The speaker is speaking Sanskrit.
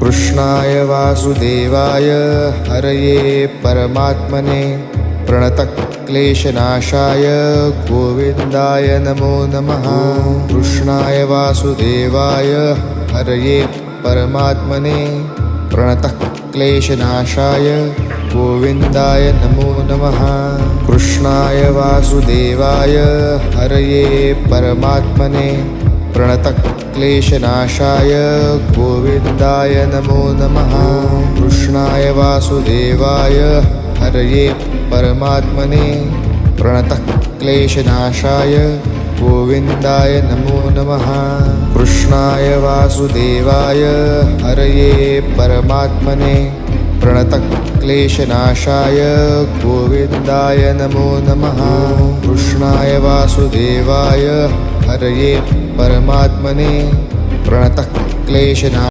कृष्णाय वासुदेवाय हरये परमात्मने प्रणतक्लेशनाशाय गोविन्दाय नमो नमः। कृष्णाय वासुदेवाय हरये परमात्मने प्रणतक्लेशनाशाय गोविन्दाय नमो नमः। कृष्णाय वासुदेवाय हरये परमात्मने प्रणतक्लेशनाशाय गोविन्दाय नमो नमः। कृष्णाय वासुदेवाय हरये परमात्मने प्रणतक्लेशनाशाय गोविन्दाय नमो नमः। कृष्णाय वासुदेवाय हरये परमात्मने प्रणतक्लेशनाशाय गोविन्दाय नमो नमः। कृष्णाय वासुदेवाय हरये परमात्मने प्रणतक्लेशनाशाय